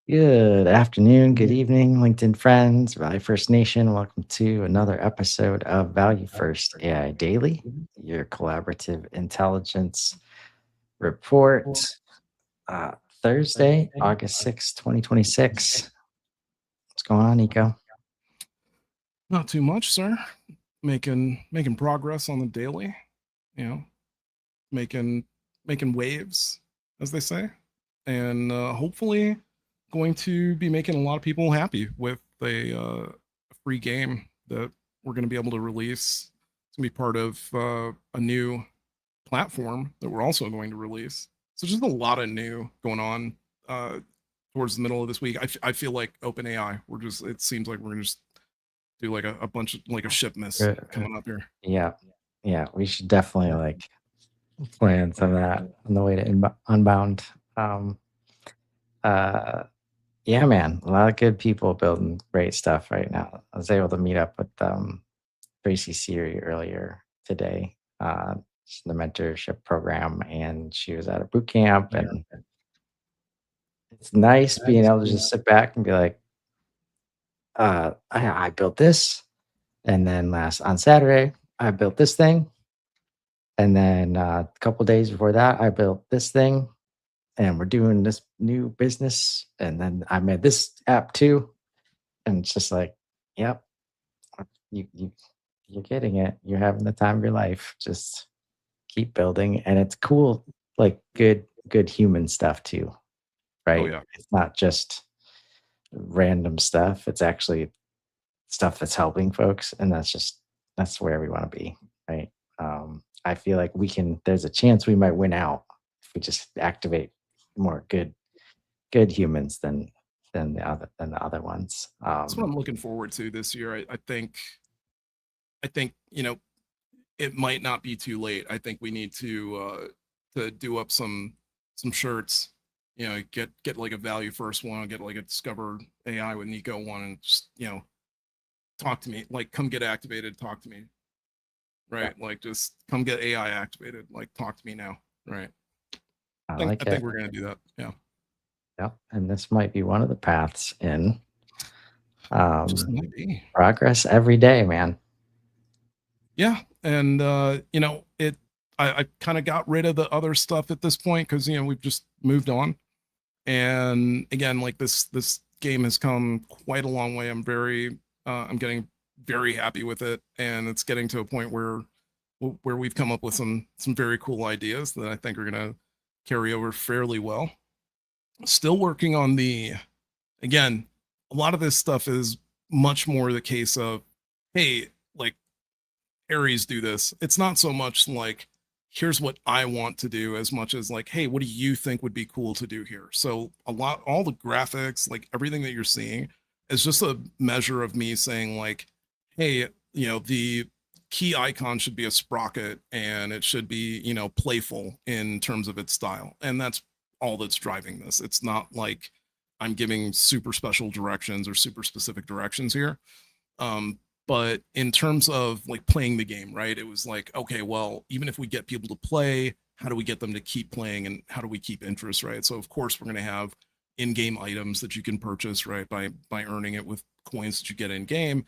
Good afternoon, good evening, LinkedIn friends, Value First Nation. Welcome to another episode of Value First AI Daily, your collaborative intelligence report. Uh, Thursday, August 6th, 2026. What's going on, Nico? Not too much, sir. Making progress on the daily, you know, making making waves, as they say, and hopefully going to be making a lot of people happy with a free game that we're going to be able to release. It's going to be part of a new platform that we're also going to release. So just a lot of new going on uh, towards the middle of this week. I feel like OpenAI. It seems like we're going to just do like a bunch of like a ship miss Uh, coming up here. yeah, yeah, we should definitely plan some of that on the way to Unbound. Um, uh, Yeah, man, a lot of good people building great stuff right now. I was able to meet up with Tracy Seary earlier today. She's in the mentorship program, and she was at a boot camp, and it's nice being able to just sit back and be like, I built this, and then last on Saturday I built this thing, and then a couple days before that I built this thing, and we're doing this new business, and then I made this app too, and it's just like, yep. You you're getting it. You're having the time of your life. Just keep building, and it's cool, like good human stuff too, Oh right? yeah. It's not just random stuff. It's actually stuff that's helping folks, and that's where we want to be, right? I feel like we can. There's a chance we might win out if we just activate more good humans than the other ones. That's what I'm looking forward to this year. I think it might not be too late. I think we need to do up some shirts. Get like a value first one, get like a discover AI with Nico one, and just talk to me. Like come get activated, talk to me. Yeah, Right. Like just come get AI activated. Like talk to me now. Right. I I like think it. we're gonna do that. Yeah. Yep, and this might be one of the paths in Just um, might be. progress every day, man. Yeah, and I kind of got rid of the other stuff at this point because we've just moved on. And again, like this game has come quite a long way. I'm getting very happy with it, and it's getting to a point where we've come up with some very cool ideas that I think are gonna carry over fairly well. Still working on the again, a lot of this stuff is much more the case of, hey, like Aries do this. It's not so much like, here's what I want to do as much as like, hey, what do you think would be cool to do here? So all the graphics, like everything that you're seeing is just a measure of me saying like, hey, the key icon should be a sprocket and it should be, playful in terms of its style. And that's all that's driving this. It's not like I'm giving super special directions or super specific directions here. Um, but in terms of like playing the game, right? It was like, okay, well, even if we get people to play, how do we get them to keep playing and how do we keep interest, right? So of course we're going to have in-game items that you can purchase, right, by earning it with coins that you get in game.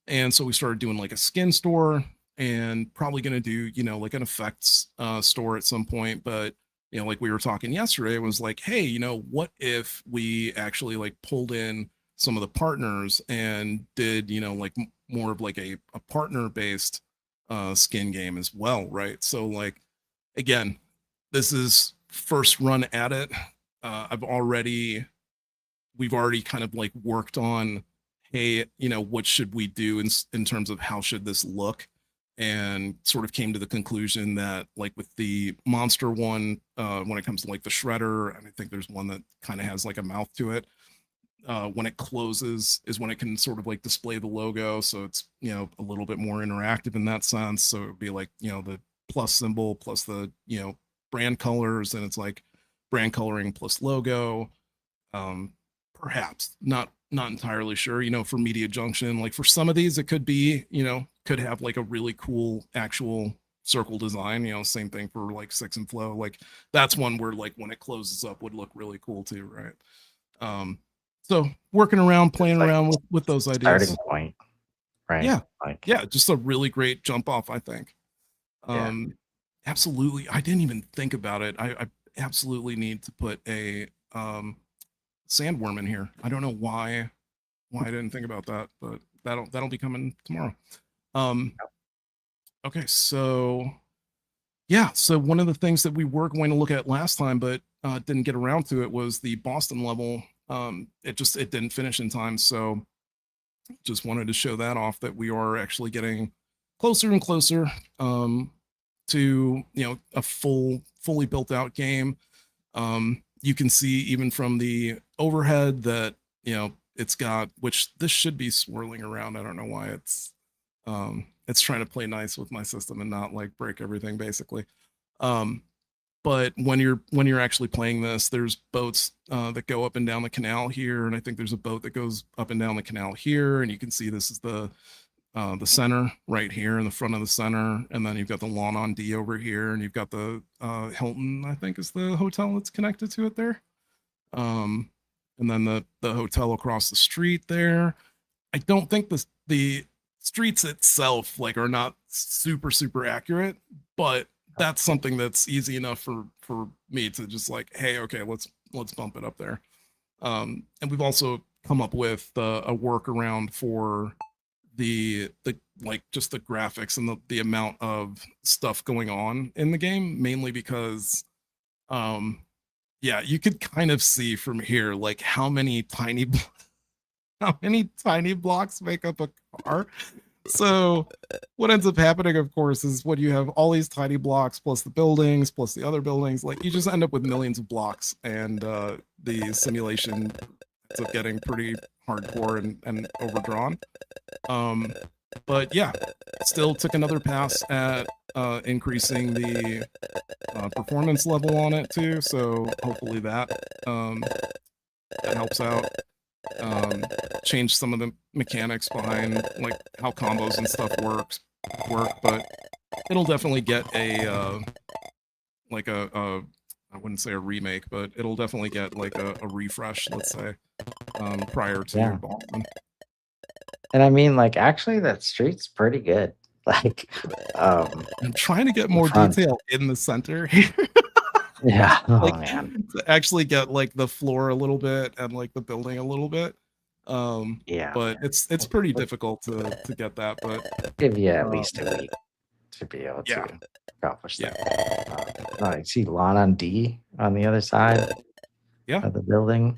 And so we started doing like a skin store and probably going to do, like an effects store at some point, but like we were talking yesterday, it was like, hey, what if we actually like pulled in some of the partners and did like more of like a partner based skin game as well, right? So like again, this is first run at it. I've already we've already kind of like worked on, hey, what should we do in terms of how should this look, and sort of came to the conclusion that like with the monster one, when it comes to like the shredder, and I think there's one that kind of has like a mouth to it, when it closes is when it can sort of like display the logo, so it's a little bit more interactive in that sense. So it would be like the plus symbol plus the brand colors, and it's like brand coloring plus logo. um Perhaps not entirely sure, for media junction, like for some of these it could be, could have like a really cool actual circle design. Same thing for like Six and Flow, like that's one where like when it closes up would look really cool too, right? So working around, playing like around with those starting ideas. point, right? Yeah. Like, Yeah. Just a really great jump off, I think. yeah. Absolutely. I didn't even think about it. I absolutely need to put a sandworm in here. I don't know why I didn't think about that, but that'll be coming tomorrow. Okay, so yeah, so one of the things that we were going to look at last time, but didn't get around to it, was the Boston level. It didn't finish in time, so just wanted to show that off, that we are actually getting closer and closer to a fully built out game. You can see even from the overhead that it's got, which this should be swirling around. I don't know why it's trying to play nice with my system and not like break everything basically. But when you're actually playing this, there's boats that go up and down the canal here, and I think there's a boat that goes up and down the canal here, and you can see this is the center right here in the front of the center, and then you've got the lawn on D over here, and you've got the Hilton, I think is the hotel that's connected to it there, and then the hotel across the street there. I don't think the streets itself like are not super accurate, but that's something that's easy enough for me to just like, hey, okay, let's bump it up there. And we've also come up with a workaround for the like just the graphics and the amount of stuff going on in the game, mainly because yeah, you could kind of see from here like how many tiny blocks make up a car. So what ends up happening, of course, is when you have all these tiny blocks plus the buildings plus the other buildings, like you just end up with millions of blocks, and the simulation ends up getting pretty hardcore and overdrawn. But yeah, still took another pass at increasing the performance level on it too. So hopefully that helps out. Change some of the mechanics behind like how combos and stuff work, but it'll definitely get a like a I wouldn't say a remake, but it'll definitely get like a refresh, let's say, prior to Yeah. Boston. And I mean, like, actually, that street's pretty good. Like, I'm trying to get the more front. detail in the center here. Yeah. Oh Like man. to actually get like the floor a little bit and like the building a little bit. Yeah. But it's pretty difficult to get that, but Give you at least a week to be able yeah. to accomplish Yeah. that. I see lawn on D on the other side Yeah. of the building.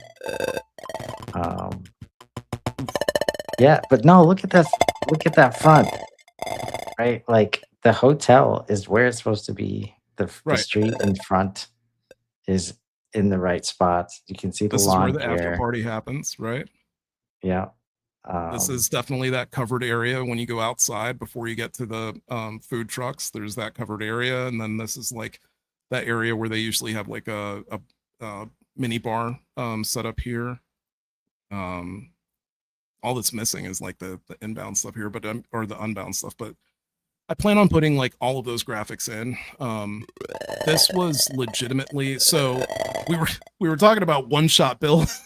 Yeah, but no, look at that. Look at that front, right? Like the hotel is where it's supposed to be. The Right. street in front is in the right spots. You can see the This is where lawn the after here. party happens, right? Yeah. This is definitely that covered area when you go outside before you get to the food trucks. There's that covered area, and then this is like that area where they usually have like a mini bar set up here. All that's missing is like the inbound stuff here, but or the unbound stuff. But I plan on putting like all of those graphics in. This was legitimately, so we were talking about one shot builds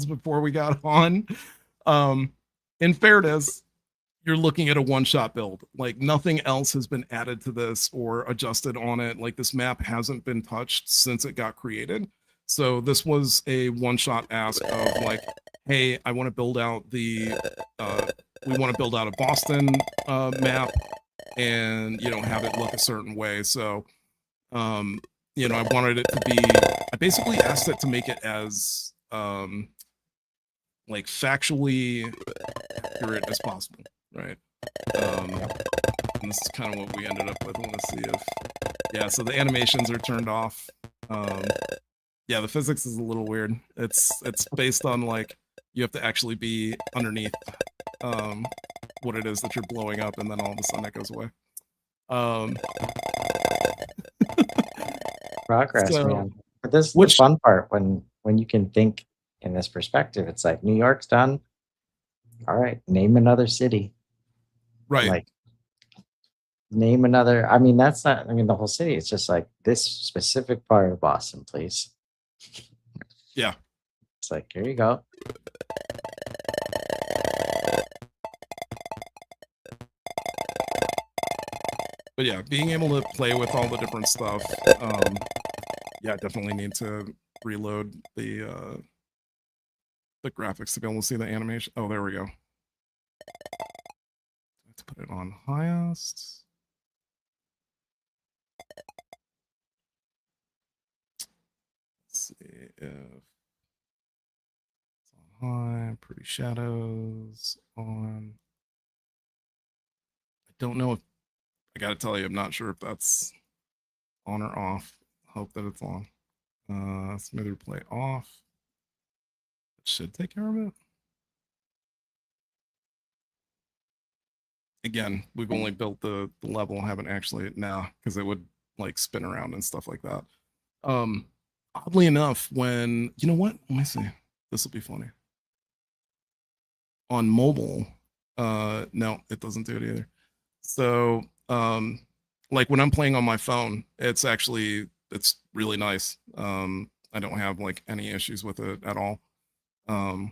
before we got on. In fairness, you're looking at a one shot build. Like nothing else has been added to this or adjusted on it. Like this map hasn't been touched since it got created. So this was a one shot ask of like, hey, I want to build out we want to build out a Boston map and have it look a certain way. So I wanted it to be, I basically asked it to make it as like factually accurate as possible, right? And this is kind of what we ended up with. I want to see if, yeah, so the animations are turned off. Yeah, the physics is a little weird. It's based on like you have to actually be underneath what it is that you're blowing up, and then all of a sudden it goes away. Progress, So, man. But this is the fun part when you can think in this perspective. It's like New York's done. All right, name another city. Right. Like name another. I mean, that's not. I mean, the whole city. It's just like this specific part of Boston, please. Yeah. It's like, here you go. But yeah, being able to play with all the different stuff. Yeah, definitely need to reload the graphics to be able to see the animation. Oh, there we go. Let's put it on highest. Let's see if it's on high, pretty shadows on. I don't know if I gotta tell you, I'm not sure if that's on or off. Hope that it's on. Smoother play off. It should take care of it. Again, we've only built the level, haven't actually now, because it would like spin around and stuff like that. Oddly enough, when you know what, let me see. This will be funny. On mobile, no, it doesn't do it either. So, like when I'm playing on my phone, it's really nice. I don't have like any issues with it at all. So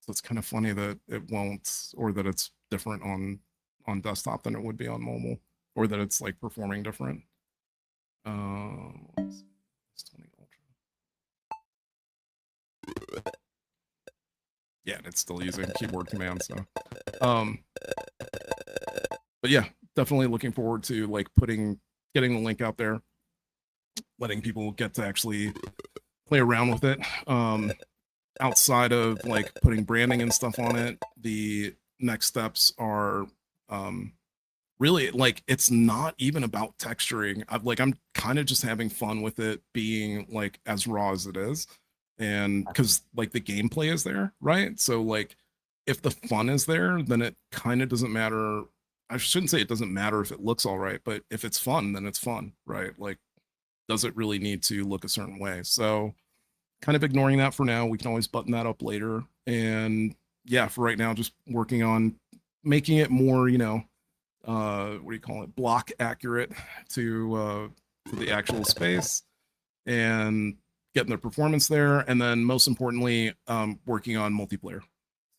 it's kind of funny that it won't, or that it's different on desktop than it would be on mobile, or that it's like performing different. Let's see. It's 20 Ultra. Yeah, it's still using keyboard commands. So, but yeah, definitely looking forward to like getting the link out there, letting people get to actually play around with it. Outside of like putting branding and stuff on it, the next steps are really like it's not even about texturing. I'm kind of just having fun with it being like as raw as it is, and because like the gameplay is there, right? So like if the fun is there, then it kind of doesn't matter. I shouldn't say it doesn't matter if it looks all right, but if it's fun, then it's fun, right? Like, does it really need to look a certain way? So kind of ignoring that for now. We can always button that up later. And yeah, for right now, just working on making it more, what do you call it? Block accurate to the actual space and getting the performance there. And then most importantly, working on multiplayer.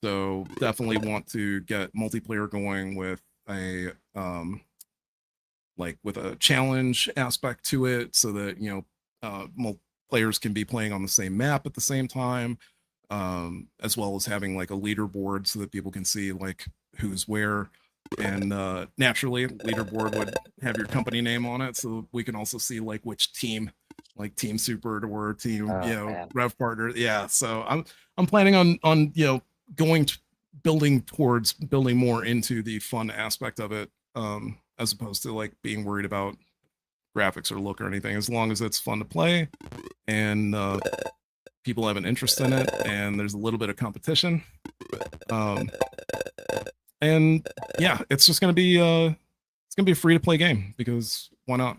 So definitely want to get multiplayer going with a with a challenge aspect to it so that, players can be playing on the same map at the same time, as well as having like a leaderboard so that people can see like who's where. And naturally, leaderboard would have your company name on it, so we can also see like which team, like Team Super or Team, Man. Rev Partner. Yeah, so I'm planning on building towards building more into the fun aspect of it, as opposed to like being worried about graphics or look or anything. As long as it's fun to play and people have an interest in it and there's a little bit of competition, and yeah, it's just gonna be a free to play game because why not,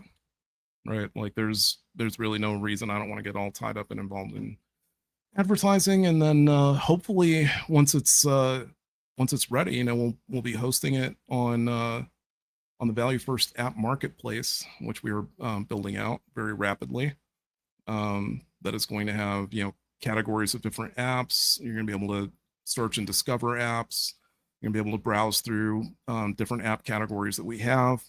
right? Like there's really no reason. I don't want to get all tied up and involved in advertising. And then hopefully once it's ready, we'll be hosting it on the Value First app marketplace, which we are building out very rapidly. That is going to have categories of different apps. You're going to be able to search and discover apps. You're going to be able to browse through different app categories that we have.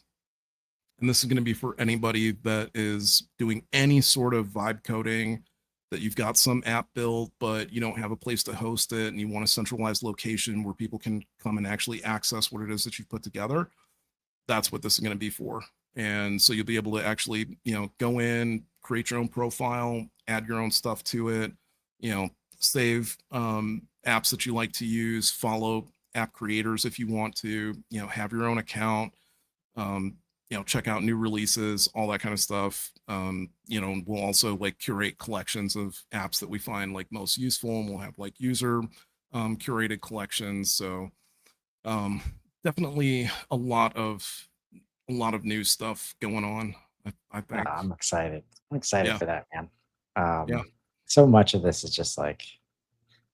And this is going to be for anybody that is doing any sort of vibe coding, that you've got some app built, but you don't have a place to host it and you want a centralized location where people can come and actually access what it is that you've put together. That's what this is going to be for. And so you'll be able to actually, go in, create your own profile, add your own stuff to it, save apps that you like to use, follow app creators if you want to, have your own account, check out new releases, all that kind of stuff. We'll also like curate collections of apps that we find like most useful, and we'll have like user curated collections. So definitely a lot of new stuff going on. I think. I'm excited. I'm excited Yeah. for that, man. Yeah. So much of this is just like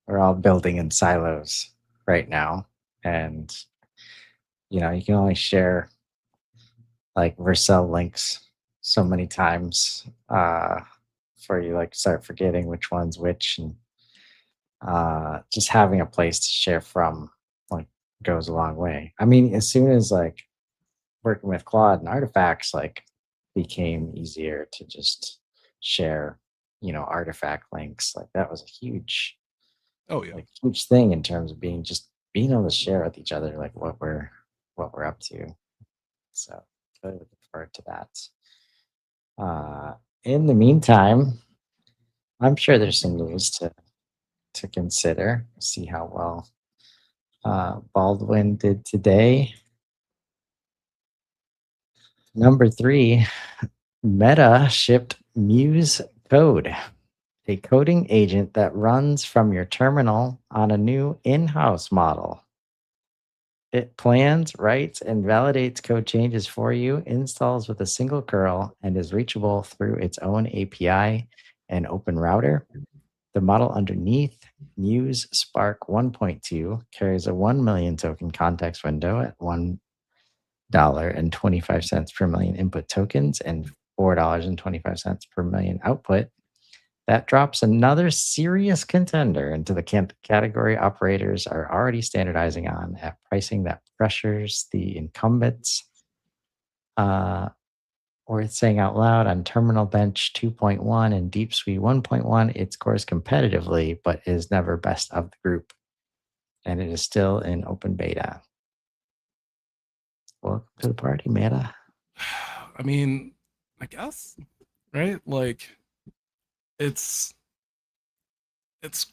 we're all building in silos right now. And you can only share like Vercel links so many times before you like start forgetting which one's which. And just having a place to share from like goes a long way. I mean, as soon as like working with Claude and artifacts like became easier to just share, artifact links. Like that was a Oh yeah. huge thing in terms of being able to share with each other like what we're up to. So really looking forward to that. Uh, in the meantime, I'm sure there's some news to consider. See how well Baldwin did today. Number three, Meta shipped Muse Code, a coding agent that runs from your terminal on a new in house model. It plans, writes, and validates code changes for you, installs with a single curl, and is reachable through its own API and open router. The model underneath, Muse Spark 1.2, carries a 1 million token context window at $1.25 per million input tokens and $4.25 per million output. That drops another serious contender into the category operators are already standardizing on at pricing that pressures the incumbents. Worth saying out loud on Terminal Bench 2.1 and Deep Suite 1.1, it scores competitively, but is never best of the group. And it is still in open beta. Welcome to the party, Meta. I mean, I guess, right? Like it's it's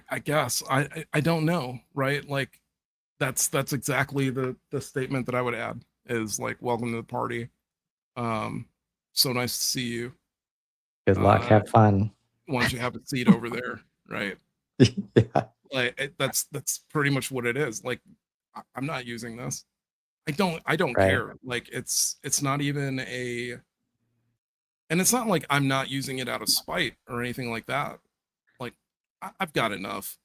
I guess I don't know, right? Like that's exactly the statement that I would add is like welcome to the party. So nice to see you. Good luck. Uh Have fun. Once you have a seat over there, right? Yeah. Like that's pretty much what it is. Like I'm not using this. I don't Right. care. Like it's not even a and it's not like I'm not using it out of spite or anything like that. Like I've got enough.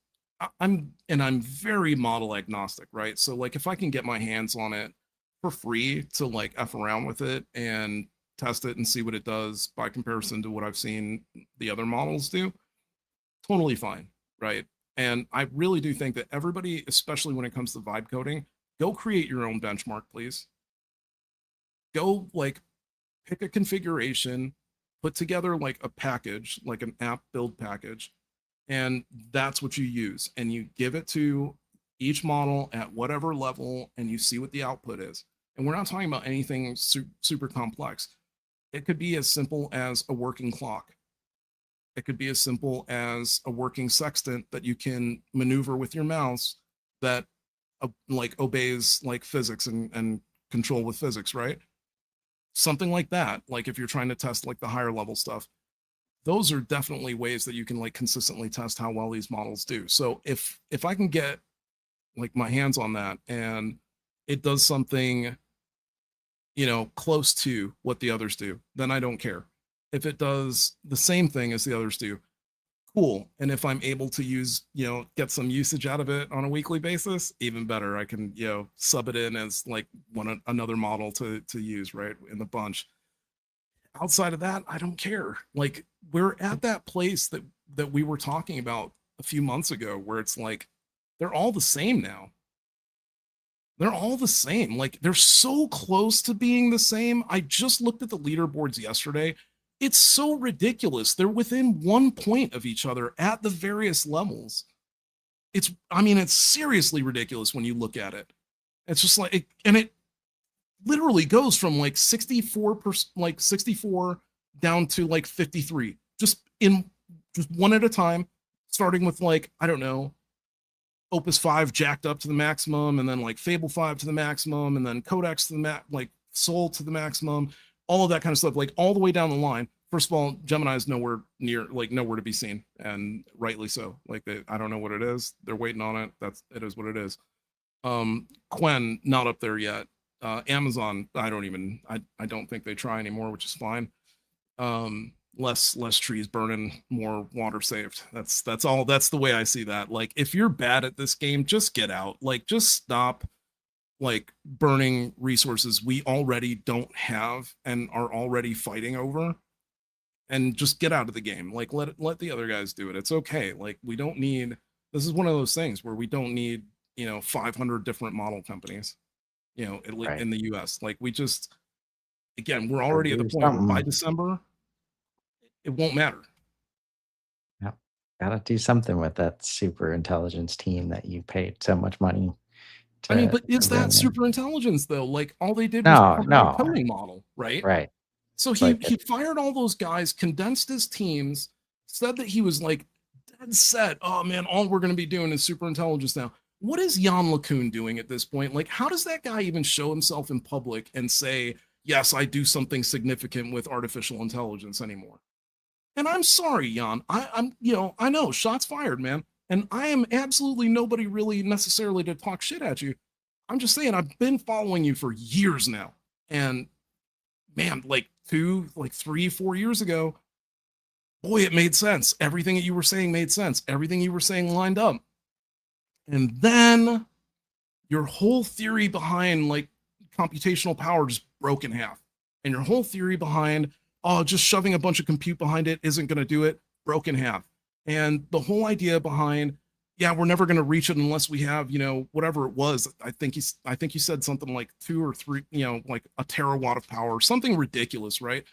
I'm very model agnostic, right? So like if I can get my hands on it for free to like f around with it and test it and see what it does by comparison to what I've seen the other models do, totally fine, right? And I really do think that everybody, especially when it comes to vibe coding, go create your own benchmark, please. Go like pick a configuration, put together like a package, like an app build package, and that's what you use. And you give it to each model at whatever level, and you see what the output is. And we're not talking about anything super complex. It could be as simple as a working clock. It could be as simple as a working sextant that you can maneuver with your mouse that like obeys like physics and control with physics, right? Something like that. Like if you're trying to test like the higher level stuff, those are definitely ways that you can like consistently test how well these models do. So if I can get like my hands on that and it does something, close to what the others do, then I don't care. If it does the same thing as the others do, cool. And if I'm able to use, get some usage out of it on a weekly basis, even better. I can, sub it in as like another model to use, right, in the bunch. Outside of that, I don't care. Like we're at that place that we were talking about a few months ago where it's like they're all the same now. They're all the same. Like they're so close to being the same. I just looked at the leaderboards yesterday. It's so ridiculous. They're within 1 point of each other at the various levels. It's seriously ridiculous when you look at it. It's just like, and it literally goes from like 64%, like 64 down to like 53, just one at a time, starting with like, I don't know, Opus 5 jacked up to the maximum, and then like Fable 5 to the maximum, and then Codex to the like Soul to the maximum, all of that kind of stuff, like all the way down the line. First of all, Gemini is nowhere to be seen, and rightly so. Like I don't know what it is. They're waiting on it. It is what it is. Quen not up there yet. Amazon, I don't think they try anymore, which is fine. Less trees burning, more water saved. That's all. That's the way I see that. Like if you're bad at this game, just get out. Like just stop like burning resources we already don't have and are already fighting over, and just get out of the game. Like let the other guys do it. It's okay. Like we don't need This is one of those things where we don't need 500 different model companies, Right. in the US. Like we just, again, we're Gotta already at the do point where by something. December it won't matter. Yeah. Gotta do something with that super intelligence team that you paid so much money I mean, to but is that bring in. super intelligence though? Like all they did was No, provide a no. coding model, right? Right. So It's he like he fired all those guys, condensed his teams, said that he was like dead set. Oh man, all we're going to be doing is super intelligence now. What is Jan LeCun doing at this point? Like, how does that guy even show himself in public and say, "Yes, I do something significant with artificial intelligence" anymore? And I'm sorry, Jan. I know shots fired, man. And I am absolutely nobody really necessarily to talk shit at you. I'm just saying I've been following you for years now, and man, like 3, 4 years ago, boy, it made sense. Everything that you were saying made sense. Everything you were saying lined up. And then your whole theory behind like computational power just broke in half. And your whole theory behind, oh, just shoving a bunch of compute behind it isn't going to do it, broke in half. And the whole idea behind, yeah, we're never going to reach it unless we have, whatever it was. I think you said something like 2 or 3, like a terawatt of power, something ridiculous, right?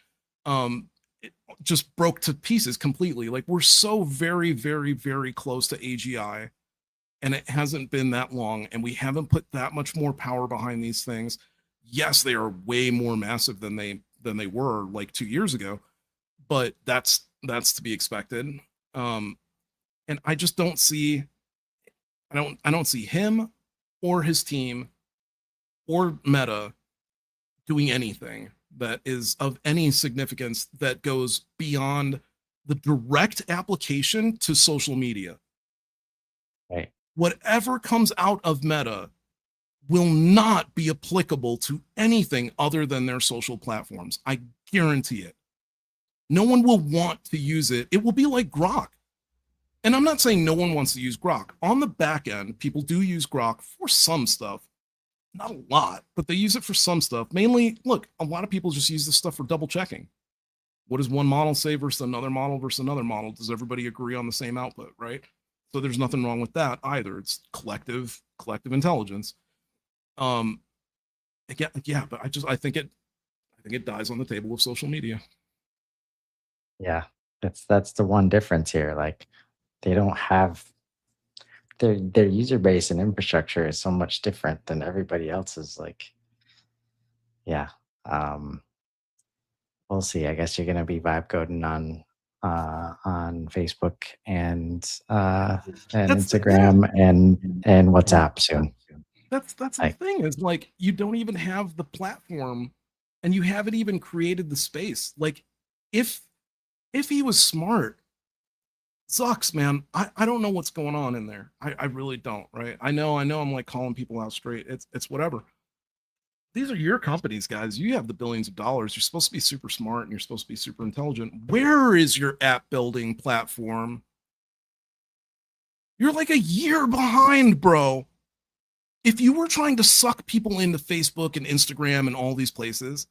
It just broke to pieces completely. Like we're so very, very, very close to AGI, and it hasn't been that long, and we haven't put that much more power behind these things. Yes, they are way more massive than they were like 2 years ago, but that's to be expected. Um, and I just don't see I don't see him or his team or Meta doing anything that is of any significance that goes beyond the direct application to social media. right. Whatever comes out of Meta will not be applicable to anything other than their social platforms. I guarantee it. No one will want to use it. It will be like Grok. And I'm not saying no one wants to use Grok. On the back end, people do use Grok for some stuff. Not a lot, but they use it for some stuff. Mainly, look, a lot of people just use this stuff for double checking. What does one model say versus another model versus another model? Does everybody agree on the same output, right? So there's nothing wrong with that either. It's collective intelligence. Um, again, yeah, but I think it dies on the table of social media. Yeah. That's the one difference here. Like they don't have their user base and infrastructure is so much different than everybody else's. Like, yeah. Um, we'll see. I guess you're gonna be vibe coding on Facebook and That's the yeah. Instagram and WhatsApp soon. That's the Like, thing is like you don't even have the platform, and you haven't even created the space. Like if if he was smart, sucks, man. I don't know what's going on in there. I really don't, right? I know I'm like calling people out straight. It's whatever. These are your companies, guys. You have the billions of dollars. You're supposed to be super smart and you're supposed to be super intelligent. Where is your app building platform? You're like a year behind, bro. If you were trying to suck people into Facebook and Instagram and all these places,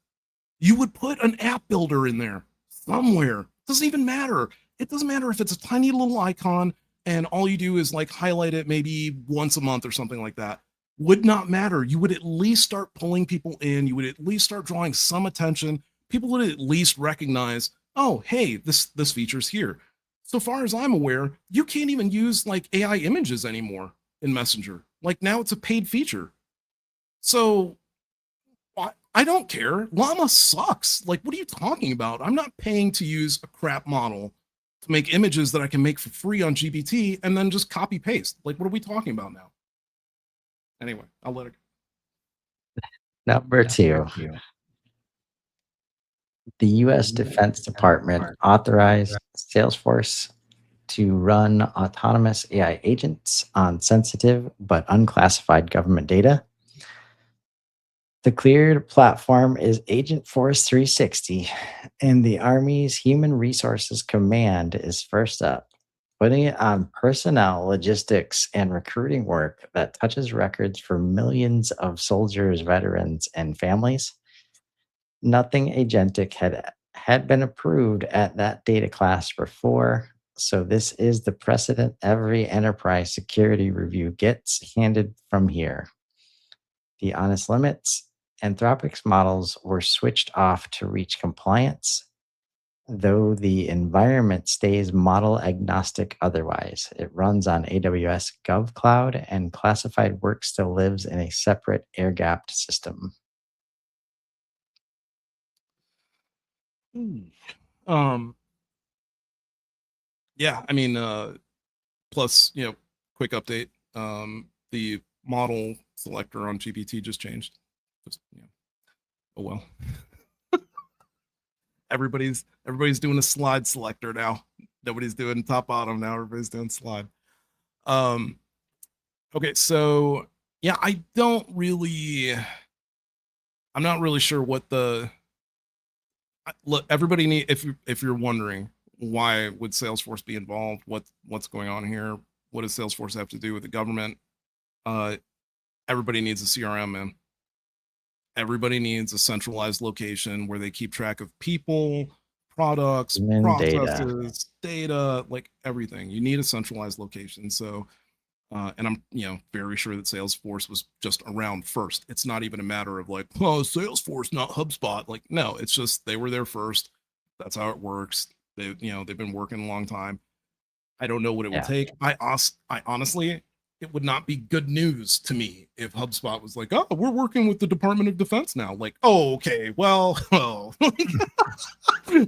you would put an app builder in there somewhere. It doesn't even matter. It doesn't matter if it's a tiny little icon and all you do is like highlight it maybe once a month or something like that. Would not matter. You would at least start pulling people in. You would at least start drawing some attention. People would at least recognize, oh, hey, this feature's here. So far as I'm aware, you can't even use like AI images anymore in Messenger. Like now it's a paid feature. So I don't care. Llama sucks. Like, what are you talking about? I'm not paying to use a crap model to make images that I can make for free on GPT and then just copy paste. Like, what are we talking about now? Anyway, I'll let it. number two, the US Defense Department authorized Salesforce to run autonomous AI agents on sensitive but unclassified government data. The cleared platform is Agent Force 360, and the Army's Human Resources Command is first up, putting it on personnel, logistics, and recruiting work that touches records for millions of soldiers, veterans, and families. Nothing agentic had been approved at that data class before, So this is the precedent every enterprise security review gets handed from here. The honest limits, Anthropic's models were switched off to reach compliance, though the environment stays model agnostic otherwise. It runs on AWS GovCloud, and classified work still lives in a separate air-gapped system. Um, yeah, I mean, plus, quick update. The model selector on GPT just changed. Just, oh well. everybody's doing a slide selector now. Nobody's doing top bottom now. Everybody's doing slide. Okay, so yeah, I'm not really sure what look, everybody need, if you're wondering why would Salesforce be involved, what's going on here, what does Salesforce have to do with the government? Everybody needs a CRM, man. Everybody needs a centralized location where they keep track of people, products, Human data. processes, data, like everything. You need a centralized location. So, and I'm, very sure that Salesforce was just around first. It's not even a matter of like, oh, Salesforce, not HubSpot. Like, no, it's just they were there first. That's how it works. They've been working a long time. I don't know what it will take. I honestly, it would not be good news to me if HubSpot was like, oh, we're working with the Department of Defense now. Like, oh, okay, well,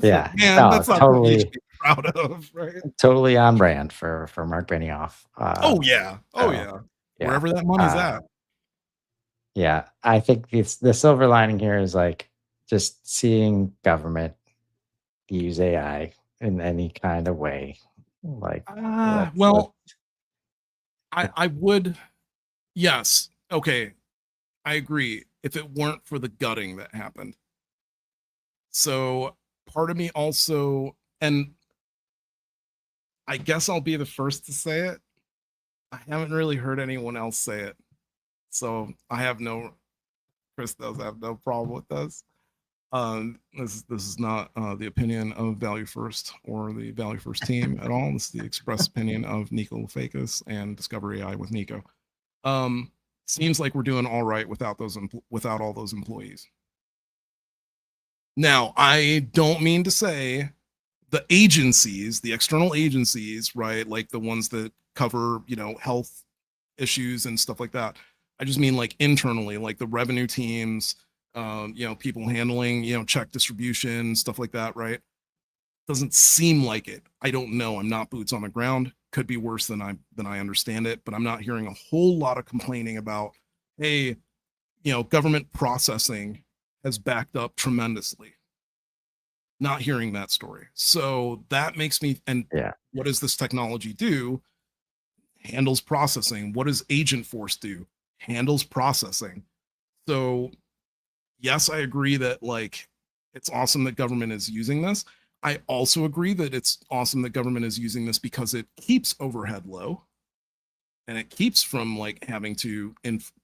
yeah, man, no, that's not totally, what you should be proud of, right? totally on brand for Mark Benioff. Oh yeah, wherever that money's at. Yeah, I think the silver lining here is like just seeing government use AI in any kind of way. Like, well, I would, yes, okay, I agree. If it weren't for the gutting that happened, so part of me also, and I guess I'll be the first to say it. I haven't really heard anyone else say it, so Chris does have no problem with this. This is not the opinion of Value First or the Value First team at all. This is the express opinion of Nico Lefakis and Discover AI with Nico. Seems like we're doing all right without all those employees. Now, I don't mean to say the agencies, the external agencies, right, like the ones that cover, health issues and stuff like that. I just mean like internally, like the revenue teams, people handling, check distribution, stuff like that, right? Doesn't seem like it. I don't know. I'm not boots on the ground. Could be worse than I understand it, but I'm not hearing a whole lot of complaining about, hey, government processing has backed up tremendously. Not hearing that story. So that makes me, and what does this technology do? Handles processing. What does Agentforce do? Handles processing. So yes, I agree that like it's awesome that government is using this. I also agree that it's awesome that government is using this because it keeps overhead low and it keeps from like having to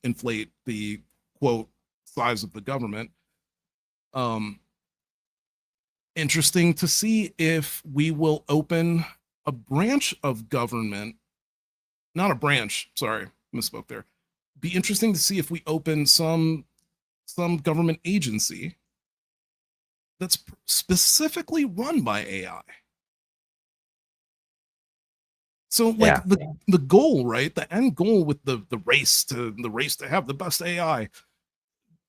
inflate the quote size of the government. Interesting to see if we will open a branch of government, not a branch, sorry, misspoke there. Be interesting to see if we open some government agency that's specifically run by AI. So like the goal, right? The end goal with the race to have the best AI.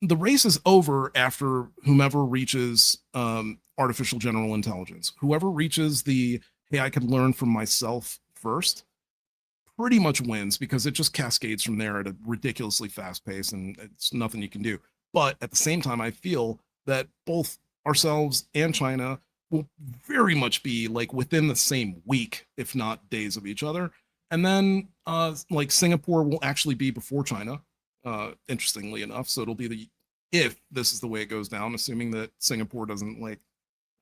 The race is over after whomever reaches artificial general intelligence. Whoever reaches the, hey, I can learn from myself first, pretty much wins because it just cascades from there at a ridiculously fast pace and it's nothing you can do. But at the same time, I feel that both ourselves and China will very much be like within the same week, if not days of each other. And then like Singapore will actually be before China, interestingly enough. So it'll be if this is the way it goes down, assuming that Singapore doesn't like,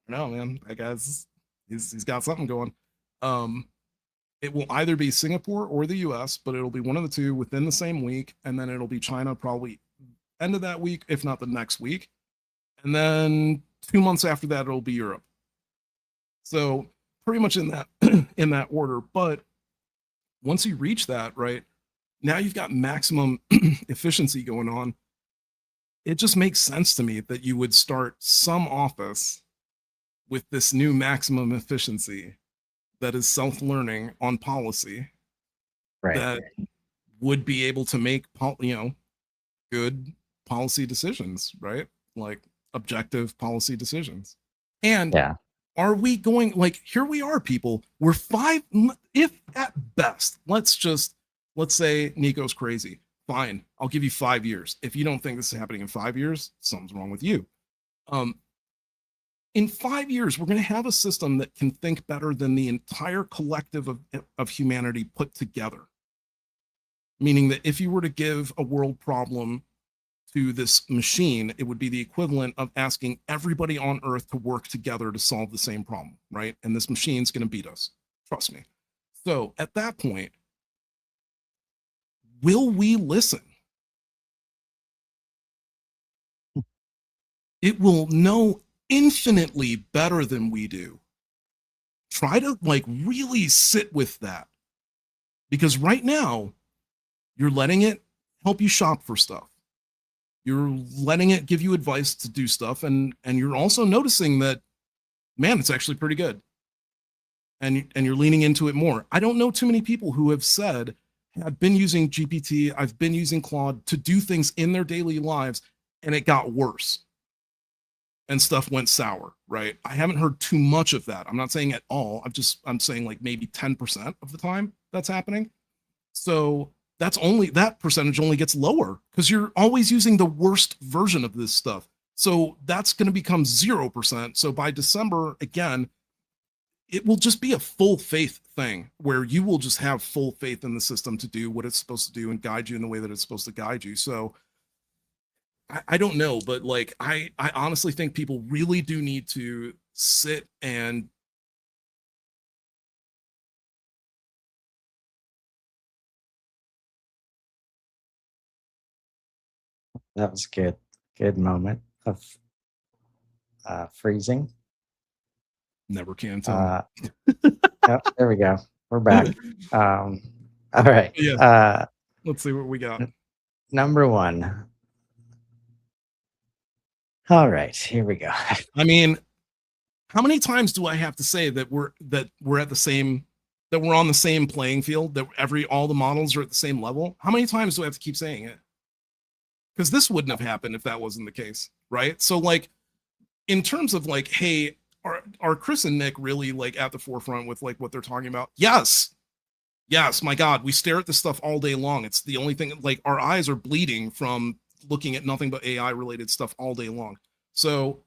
no, man, that guy's, he's got something going. It will either be Singapore or the US, but it'll be one of the two within the same week. And then it'll be China probably end of that week, if not the next week. And then 2 months after that, it'll be Europe. So pretty much in that in that order. But once you reach that, right, now you've got maximum efficiency going on. It just makes sense to me that you would start some office with this new maximum efficiency that is self-learning on policy Right. that would be able to make, good policy decisions, right? Like objective policy decisions. And Yeah. are we going, like, here we are, people. We're if at best, let's say Nico's crazy. Fine, I'll give you 5 years. If you don't think this is happening in 5 years, something's wrong with you. In 5 years, we're going to have a system that can think better than the entire collective of humanity put together. Meaning that if you were to give a world problem to this machine, it would be the equivalent of asking everybody on Earth to work together to solve the same problem, right? And this machine's going to beat us. Trust me. So at that point, will we listen? It will know infinitely better than we do. Try to really sit with that. Because right now, you're letting it help you shop for stuff. You're letting it give you advice to do stuff. And you're also noticing that, man, it's actually pretty good. And you're leaning into it more. I don't know too many people who have said, I've been using GPT, I've been using Claude to do things in their daily lives, and it got worse. And stuff went sour, right? I haven't heard too much of that. I'm not saying at all. I'm saying like maybe 10% of the time that's happening. So that percentage only gets lower because you're always using the worst version of this stuff. So that's going to become 0%. So by December, again, it will just be a full faith thing where you will just have full faith in the system to do what it's supposed to do and guide you in the way that it's supposed to guide you. So I don't know, but like I honestly think people really do need to sit and That was good. Good moment of freezing. never can tell. Yep, there we go. We're back. All right. Yeah. Let's see what we got. Number one. All right, here we go. I mean, how many times do I have to say that we're at the same, that we're on the same playing field, that all the models are at the same level? How many times do I have to keep saying it? Because this wouldn't have happened if that wasn't the case, right? So like, in terms of like, hey, are Chris and Nick really like at the forefront with like what they're talking about? Yes, my God, we stare at this stuff all day long. It's the only thing, like our eyes are bleeding from looking at nothing but AI related stuff all day long. So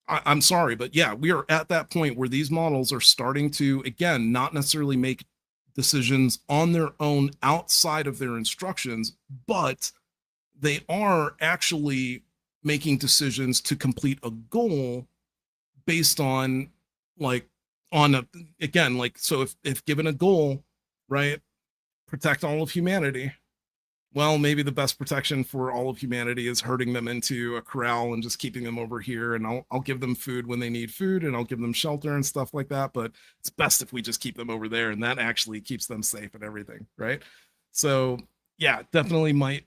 I'm sorry, but yeah, we are at that point where these models are starting to, again, not necessarily make decisions on their own outside of their instructions, but they are actually making decisions to complete a goal based on so if given a goal, right, protect all of humanity, well, maybe the best protection for all of humanity is herding them into a corral and just keeping them over here, and I'll give them food when they need food, and I'll give them shelter and stuff like that, but it's best if we just keep them over there, and that actually keeps them safe and everything, right? So yeah, definitely might.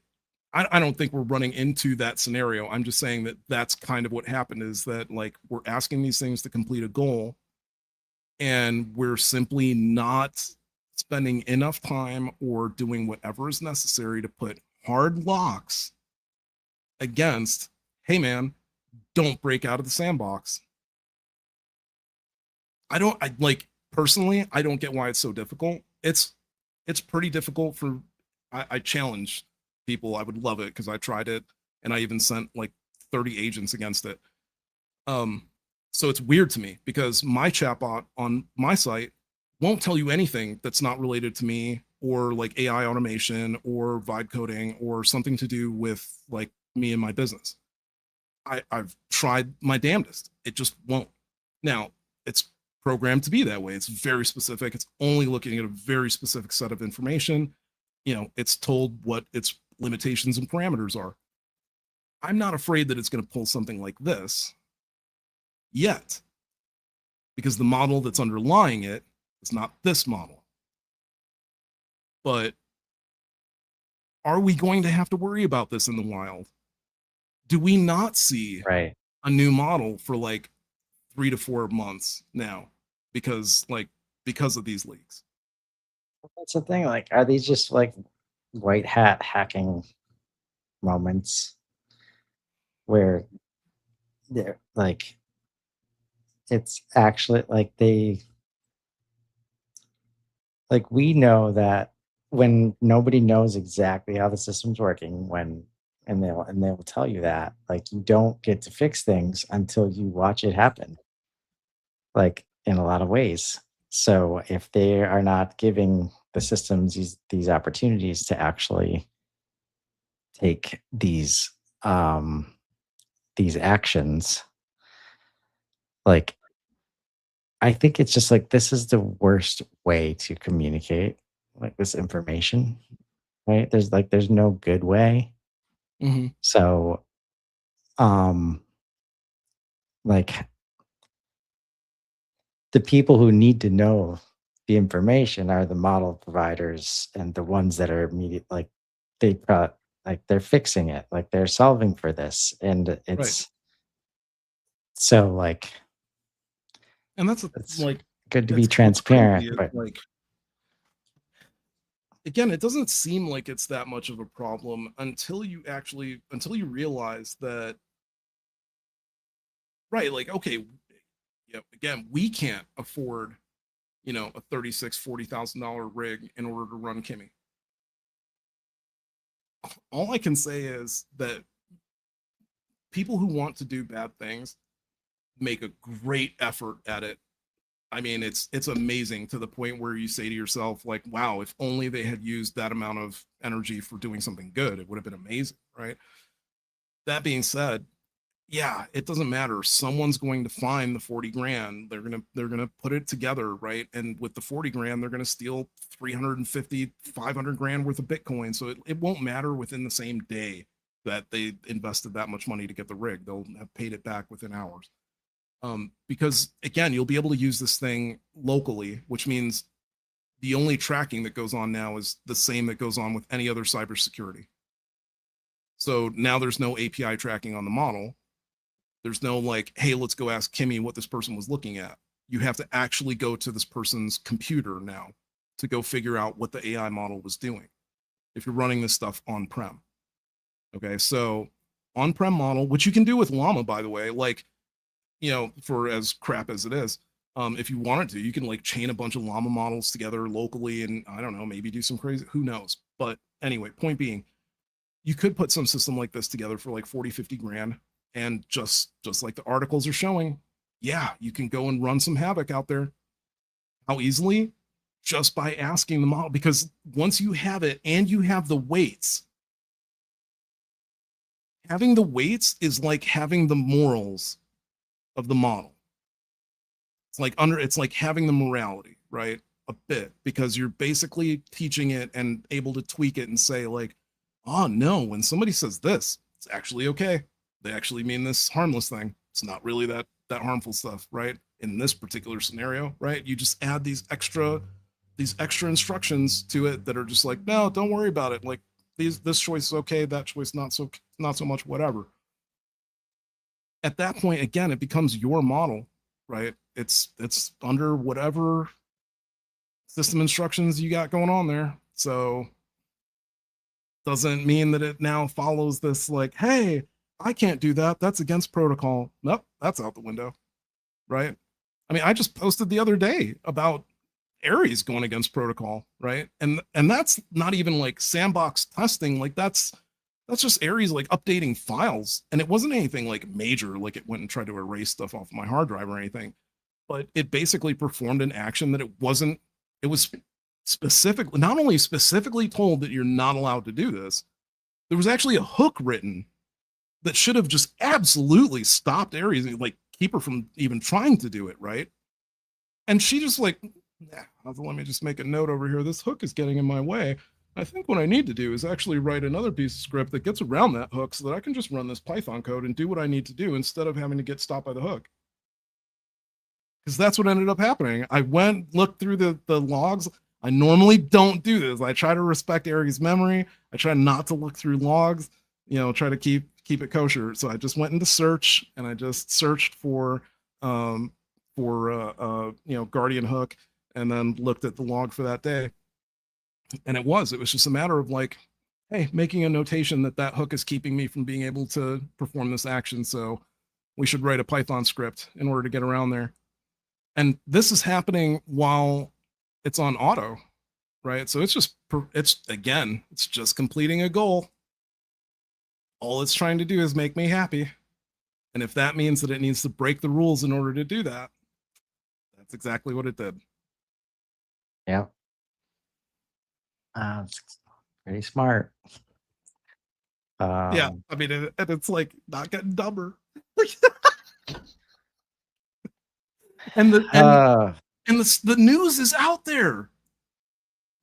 I don't think we're running into that scenario. I'm just saying that that's kind of what happened, is that like we're asking these things to complete a goal, and we're simply not spending enough time or doing whatever is necessary to put hard locks against, hey man, don't break out of the sandbox. Personally, I don't get why it's so difficult. It's pretty difficult for, I challenge people. I would love it because I tried it and I even sent like 30 agents against it. So it's weird to me because my chatbot on my site won't tell you anything that's not related to me or like AI automation or vibe coding or something to do with like me and my business. I've tried my damnedest. It just won't. Now, it's programmed to be that way. It's very specific. It's only looking at a very specific set of information. You know, it's told what its limitations and parameters are. I'm not afraid that it's going to pull something like this yet, because the model that's underlying it It's not this model. But are we going to have to worry about this in the wild? Do we not see Right. a new model for like 3 to 4 months now because of these leaks? That's the thing. Like, are these just like white hat hacking moments where they're like, it's actually like like we know that when nobody knows exactly how the system's working, and they'll tell you that like you don't get to fix things until you watch it happen, like in a lot of ways. So if they are not giving the systems these opportunities to actually take these actions, like I think it's just like this is the worst way to communicate like this information, right? There's no good way. Mm-hmm. So um like the people who need to know the information are the model providers and the ones that are immediate like like they're fixing it, like they're solving for this. And Right. it's so like And that's it's like good to be that's what's crazy transparent, is but like, again, it doesn't seem like it's that much of a problem until you realize that, right, like, okay, yeah, again, we can't afford, a 36, $40,000 rig in order to run Kimmy. All I can say is that people who want to do bad things make a great effort at it. I mean, it's amazing to the point where you say to yourself, like, wow, if only they had used that amount of energy for doing something good, it would have been amazing, right? That being said, yeah, it doesn't matter. Someone's going to find the 40 grand. They're gonna put it together, right? And with the 40 grand, they're gonna steal 350, 500 grand worth of Bitcoin. So it won't matter within the same day that they invested that much money to get the rig. They'll have paid it back within hours. Because again, you'll be able to use this thing locally, which means the only tracking that goes on now is the same that goes on with any other cybersecurity. So now there's no API tracking on the model. There's no like, hey, let's go ask Kimmy what this person was looking at. You have to actually go to this person's computer now to go figure out what the AI model was doing if you're running this stuff on prem. Okay, so on prem model, which you can do with Llama, by the way, like, for as crap as it is, if you wanted to, you can like chain a bunch of Llama models together locally and I don't know, maybe do some crazy, who knows. But anyway, point being, you could put some system like this together for like 40, 50 grand. And just like the articles are showing, yeah, you can go and run some havoc out there. How easily? Just by asking the model, because once you have it and you have the weights, having the weights is like having the morals of the model. It's like having the morality, right? A bit, because you're basically teaching it and able to tweak it and say, like, oh no, when somebody says this, it's actually okay. They actually mean this harmless thing. It's not really that harmful stuff, right? In this particular scenario, right? You just add these extra instructions to it that are just like, no, don't worry about it. Like this choice is okay, that choice not so much, whatever. At that point, again, it becomes your model, right? It's under whatever system instructions you got going on there. So doesn't mean that it now follows this like, hey, I can't do that. That's against protocol. Nope, that's out the window, right? I mean, I just posted the other day about Aries going against protocol, right? And that's not even like sandbox testing. Like that's just Aries like updating files, and it wasn't anything like major. Like it went and tried to erase stuff off my hard drive or anything, but it basically performed an action that it wasn't. It was specifically not only specifically told that you're not allowed to do this. There was actually a hook written that should have just absolutely stopped Aries, like keep her from even trying to do it, right? And she just like, nah, let me just make a note over here. This hook is getting in my way. I think what I need to do is actually write another piece of script that gets around that hook so that I can just run this Python code and do what I need to do instead of having to get stopped by the hook. because that's what ended up happening. I went, looked through the logs. I normally don't do this. I try to respect Ari's memory. I try not to look through logs, try to keep it kosher. So I just went into search and I just searched um Guardian Hook, and then looked at the log for that day. And it was just a matter of like, hey, making a notation that hook is keeping me from being able to perform this action. So we should write a Python script in order to get around there. And this is happening while it's on auto, right? So it's just completing a goal. All it's trying to do is make me happy. And if that means that it needs to break the rules in order to do that, that's exactly what it did. Yeah. It's pretty smart. Yeah, I mean, and it's like not getting dumber. and the news is out there.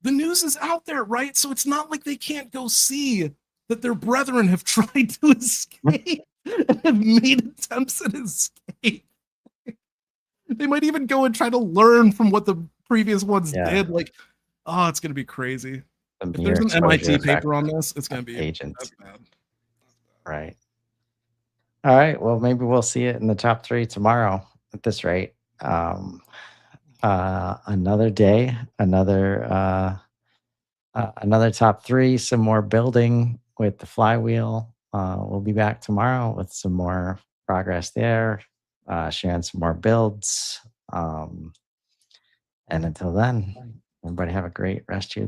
The news is out there, right? So it's not like they can't go see that their brethren have tried to escape and have made attempts at escape. They might even go and try to learn from what the previous ones did. Like, oh, it's going to be crazy. If there's an MIT paper on this, it's going to be agents. bad. Right. All right. Well, maybe we'll see it in the top 3 tomorrow at this rate. Another day, another top 3, some more building with the flywheel. We'll be back tomorrow with some more progress there, sharing some more builds. And until then, everybody have a great rest of your day.